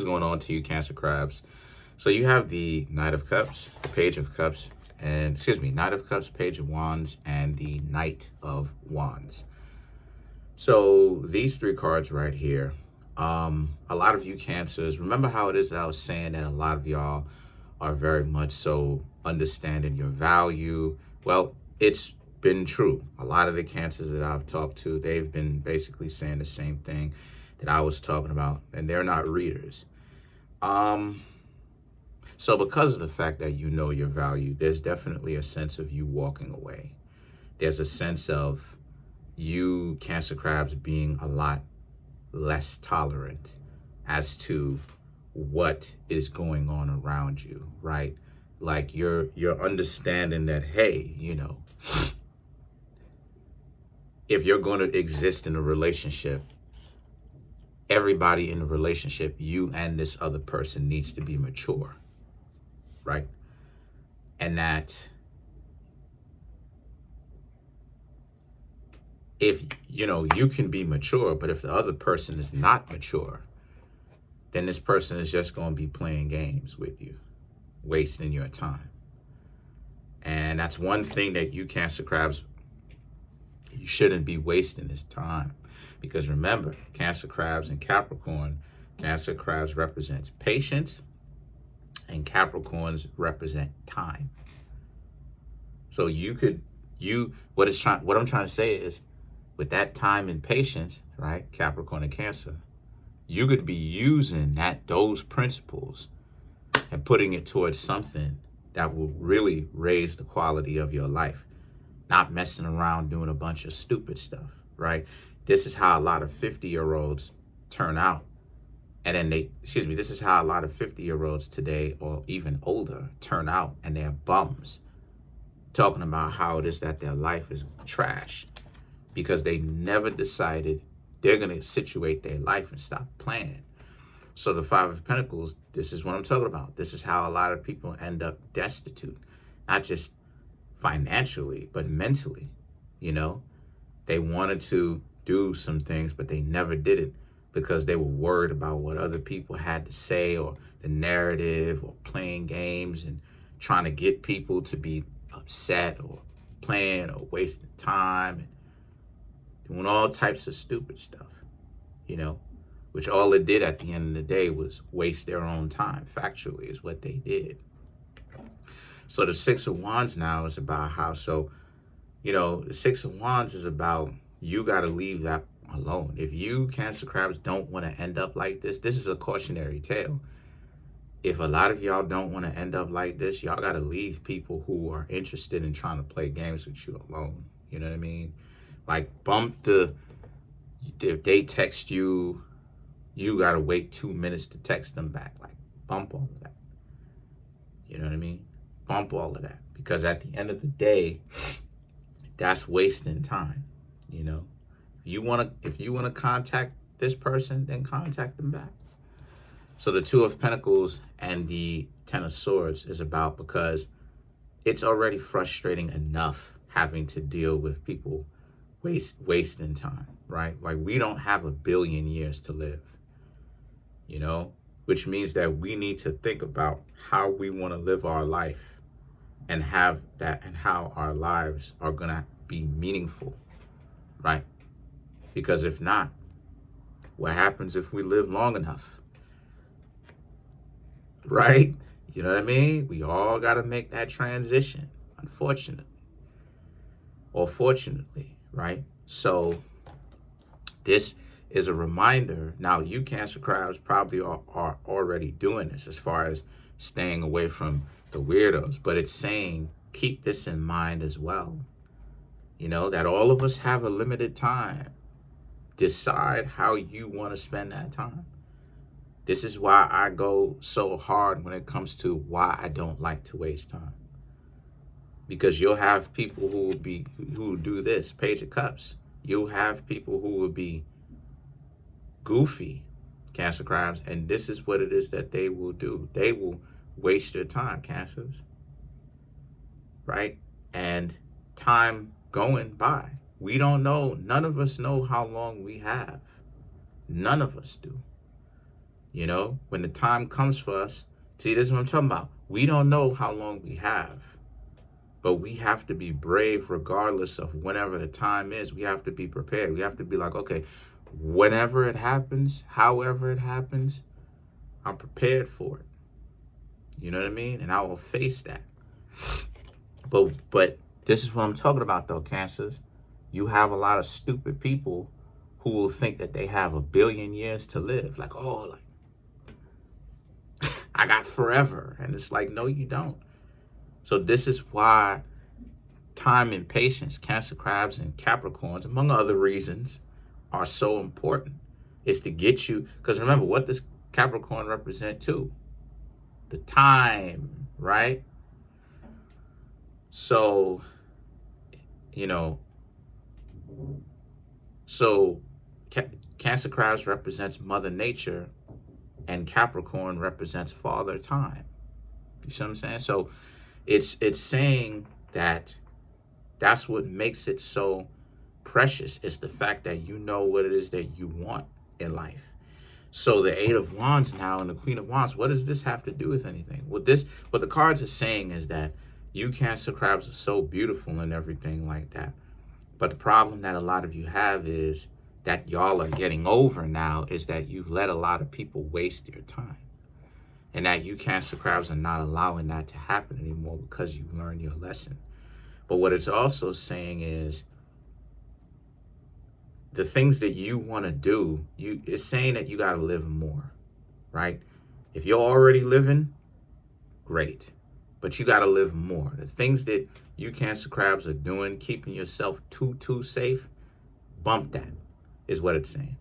What's going on to you, Cancer Crabs? So you have the Knight of Cups, the Page of Cups, and Knight of Cups, Page of Wands, and the Knight of Wands. So these three cards right here, a lot of you Cancers, remember how it is that I was saying that a lot of y'all are very much so understanding your value. Well, it's been true. A lot of the Cancers that I've talked to, they've been basically saying the same thing that I was talking about, and they're not readers. So because of the fact that you know your value, there's definitely a sense of you walking away. There's a sense of you, Cancer Crabs, being a lot less tolerant as to what is going on around you, right? Like you're understanding that, hey, if you're going to exist in a relationship, everybody in the relationship, you and this other person, needs to be mature, right? And that if, you can be mature, but if the other person is not mature, then this person is just going to be playing games with you, wasting your time. And that's one thing that you Cancer Crabs, you shouldn't be wasting this time. Because remember, Cancer Crabs and Capricorn, Cancer Crabs represents patience and Capricorns represent time. So what I'm trying to say is, with that time and patience, right, Capricorn and Cancer, you could be using those principles and putting it towards something that will really raise the quality of your life. Not messing around doing a bunch of stupid stuff, right? This is how a lot of 50-year-olds turn out. And then this is how a lot of 50-year-olds today, or even older, turn out, and they're bums, talking about how it is that their life is trash because they never decided they're going to situate their life and stop playing. So the Five of Pentacles, this is what I'm talking about. This is how a lot of people end up destitute, not just financially, but mentally. They wanted to do some things, but they never did it because they were worried about what other people had to say, or the narrative, or playing games and trying to get people to be upset, or playing or wasting time and doing all types of stupid stuff, which all it did at the end of the day was waste their own time. Factually is what they did. So the Six of Wands now is about how, the Six of Wands is about, you got to leave that alone. If you Cancer Crabs don't want to end up like this is a cautionary tale. If a lot of y'all don't want to end up like this, y'all got to leave people who are interested in trying to play games with you alone. You know what I mean? Like if they text you, you got to wait 2 minutes to text them back. Like, bump all of that. You know what I mean? Bump all of that. Because at the end of the day, that's wasting time. If you wanna contact this person, then contact them back. So the Two of Pentacles and the Ten of Swords is about, because it's already frustrating enough having to deal with people wasting time, right? Like, we don't have 1 billion years to live, which means that we need to think about how we want to live our life and have that, and how our lives are going to be meaningful, right? Because if not, what happens if we live long enough, right? You know what I mean? We all got to make that transition, unfortunately, or fortunately, right? So this is a reminder. Now, you Cancer Crabs probably are already doing this as far as staying away from the weirdos, but it's saying, keep this in mind as well. That all of us have a limited time. Decide how you want to spend that time. This is why I go so hard when it comes to why I don't like to waste time. Because you'll have people who will do this, Page of Cups. You'll have people who will be goofy, Cancer Crabs, and this is what it is that they will do. They will waste your time, Cancers, right? And time going by. We don't know. None of us know how long we have. None of us do. You know, when the time comes for us, see, this is what I'm talking about. We don't know how long we have, but we have to be brave regardless of whenever the time is. We have to be prepared. We have to be like, okay, whenever it happens, however it happens, I'm prepared for it. You know what I mean? And I will face that. But this is what I'm talking about, though, Cancers. You have a lot of stupid people who will think that they have 1,000,000,000 years to live. Like, oh, like, I got forever. And it's like, no, you don't. So this is why time and patience, Cancer, Crabs, and Capricorns, among other reasons, are so important. It's to get you, because remember, what does Capricorn represent too? The time, right? So, you know, so Cancer, Crabs represents Mother Nature, and Capricorn represents Father Time. You see what I'm saying? So it's saying that that's what makes it so precious. It's the fact that you know what it is that you want in life. So the Eight of Wands now and the Queen of Wands, what does this have to do with anything? What the cards are saying is that you Cancer, Crabs are so beautiful and everything like that. But the problem that a lot of you have is that y'all are getting over now is that you've let a lot of people waste your time. And that you Cancer, Crabs are not allowing that to happen anymore because you've learned your lesson. But what it's also saying is the things that you want to do, it's saying that you got to live more, right? If you're already living, great. But you got to live more. The things that you Cancer, Crabs are doing, keeping yourself too safe, bump that, is what it's saying.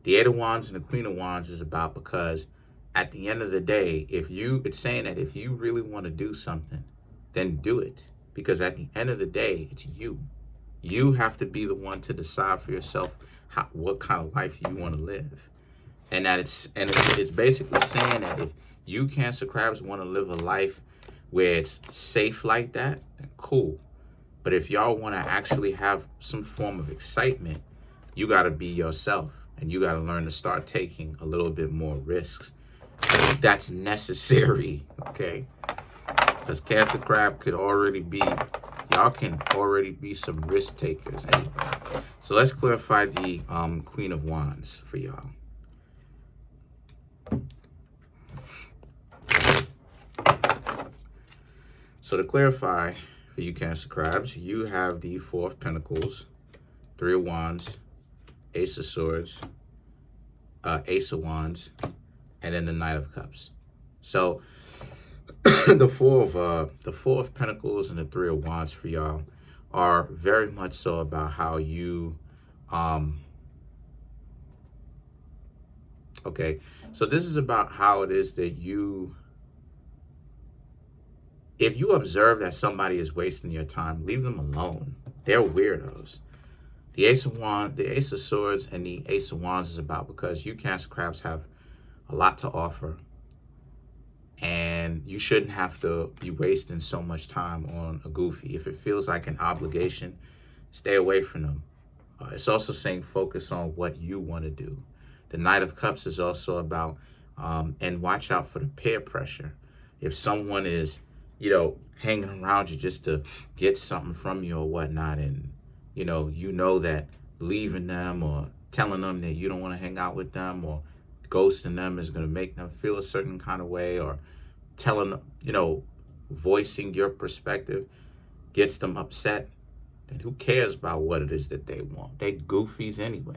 The Eight of Wands and the Queen of Wands is about, because at the end of the day, it's saying that if you really want to do something, then do it. Because at the end of the day, it's you. You have to be the one to decide for yourself what kind of life you want to live. And that it's basically saying that if you Cancer, Crabs want to live a life where it's safe like that, then cool. But if y'all want to actually have some form of excitement, you got to be yourself. And you got to learn to start taking a little bit more risks. That's necessary, okay? Because Cancer, Crab could already be, y'all can already be some risk takers anyway. So let's clarify the Queen of Wands for y'all. So to clarify for you Cancer, Crabs, you have the Four of Pentacles, Three of Wands, Ace of Swords, Ace of Wands, and then the Knight of Cups. So the Four of Pentacles and the Three of Wands for y'all are very much so about how you, okay, so this is about how it is that you, if you observe that somebody is wasting your time, leave them alone. They're weirdos. The Ace of Wands, the Ace of Swords, and the Ace of Wands is about, because you Cancer, Crabs have a lot to offer, and you shouldn't have to be wasting so much time on a goofy. If it feels like an obligation, stay away from them. It's also saying focus on what you want to do. The Knight of Cups is also about, and watch out for the peer pressure. If someone is, hanging around you just to get something from you or whatnot, and you know that leaving them or telling them that you don't want to hang out with them or ghosting them is going to make them feel a certain kind of way, or telling them, voicing your perspective gets them upset, then who cares about what it is that they want? They goofies anyway.